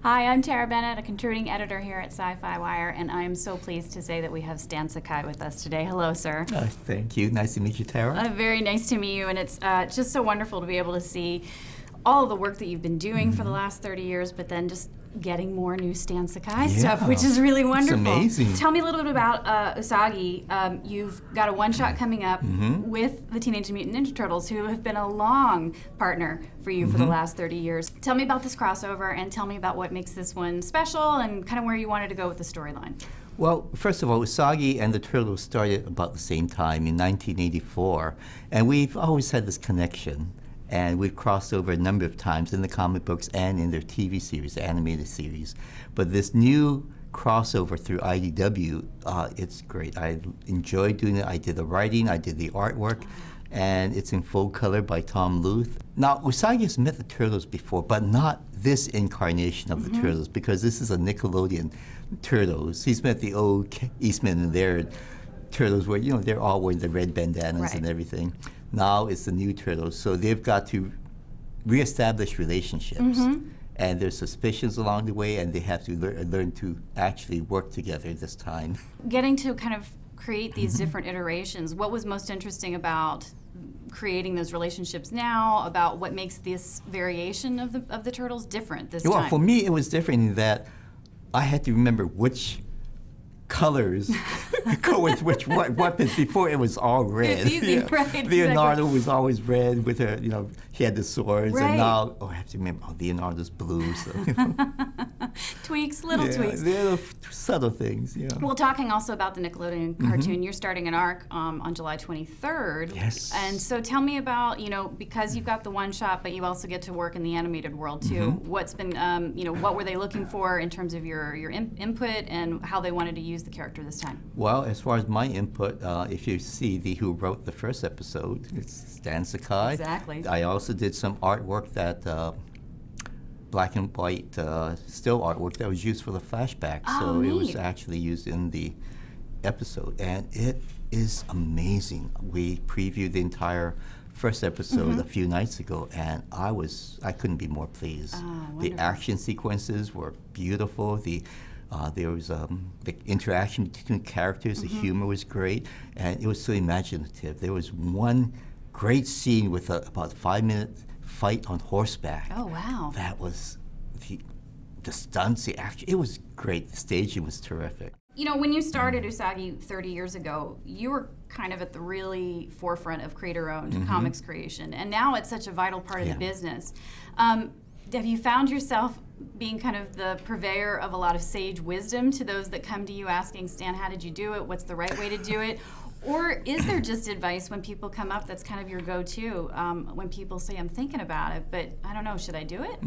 Hi, I'm Tara Bennett, a contributing editor here at SYFY WIRE, and I am so pleased to say that we have Stan Sakai with us today. Hello, sir. Thank you. Nice to meet you, Tara. Very nice to meet you, and it's just so wonderful to be able to see all of the work that you've been doing for the last 30 years, but then just getting more new Stan Sakai stuff, which is really wonderful. It's amazing. Tell me a little bit about Usagi. You've got a one-shot coming up with the Teenage Mutant Ninja Turtles, who have been a long partner for you for the last 30 years. Tell me about this crossover, and tell me about what makes this one special, and kind of where you wanted to go with the storyline. Well, first of all, Usagi and the Turtles started about the same time in 1984, and we've always had this connection. And we've crossed over a number of times in the comic books and in their TV series, the animated series. But this new crossover through IDW, it's great. I enjoyed doing it. I did the writing, I did the artwork, and it's in full color by Tom Luth. Now, Usagi has met the Turtles before, but not this incarnation of the Turtles, because this is a Nickelodeon Turtles. He's met the old Eastman and their Turtles where, you know, they're all wearing the red bandanas and everything. Now it's the new Turtles, so they've got to reestablish relationships. And there's suspicions along the way, and they have to learn to actually work together this time. Getting to kind of create these different iterations, what was most interesting about creating those relationships now, about what makes this variation of the Turtles different this time? Well, for me, it was different in that I had to remember which colors go with which weapons. Before it was all red. It's easy, right? Leonardo exactly. was always red with her, you know, he had the swords, and now, I have to remember, Leonardo's blue, so, you know. Tweaks, little tweaks. Little subtle things, yeah. Well, talking also about the Nickelodeon cartoon, you're starting an arc on July 23rd. Yes. And so tell me about, you know, because you've got the one shot, but you also get to work in the animated world too. What's been, you know, what were they looking for in terms of your input and how they wanted to use the character this time? Well, as far as my input, if you see who wrote the first episode, it's Stan Sakai. Exactly. I also did some artwork that black and white still artwork that was used for the flashback. So neat. It was actually used in the episode, and it is amazing. We previewed the entire first episode a few nights ago, and I couldn't be more pleased. The action sequences were beautiful. There was the interaction between characters, the humor was great, and it was so imaginative. There was one great scene with about a 5-minute fight on horseback. Oh, wow. That was the stunts, the action. It was great. The staging was terrific. You know, when you started Usagi 30 years ago, you were kind of at the really forefront of creator-owned comics creation, and now it's such a vital part of the business. Have you found yourself being kind of the purveyor of a lot of sage wisdom to those that come to you asking, Stan, how did you do it? What's the right way to do it? Or is there just advice when people come up that's kind of your go-to, when people say, I'm thinking about it, but I don't know, should I do it?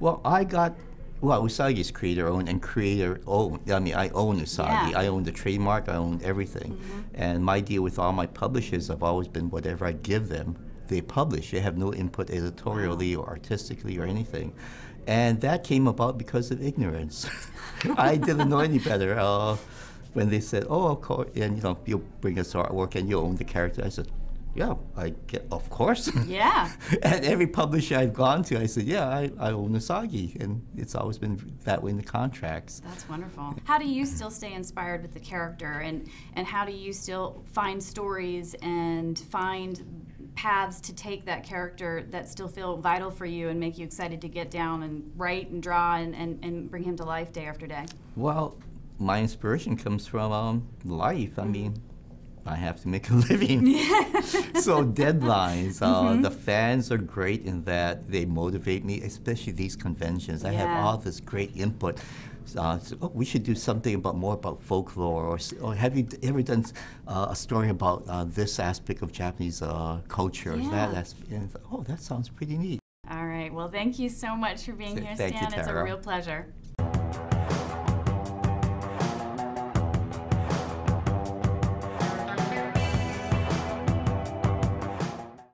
Well, Usagi is creator-owned and creator-owned. I mean, I own Usagi. I own the trademark, I own everything. And my deal with all my publishers have always been whatever I give them, they publish. They have no input editorially or artistically or anything. And that came about because of ignorance. I didn't know any better. When they said, oh, of course, and you know, you'll bring us artwork and you'll own the character, I said, yeah, of course. Yeah. And every publisher I've gone to, I said, yeah, I own Usagi, and it's always been that way in the contracts. That's wonderful. How do you still stay inspired with the character, and how do you still find stories and find paths to take that character that still feel vital for you and make you excited to get down and write and draw and bring him to life day after day? Well, my inspiration comes from life. I mean, I have to make a living. So deadlines, the fans are great in that they motivate me, especially these conventions. I have all this great input. So, we should do something more about folklore, or have you ever done a story about this aspect of Japanese culture? That sounds pretty neat. All right, well, thank you so much for being here, Stan. Thank you, Tara. It's a real pleasure.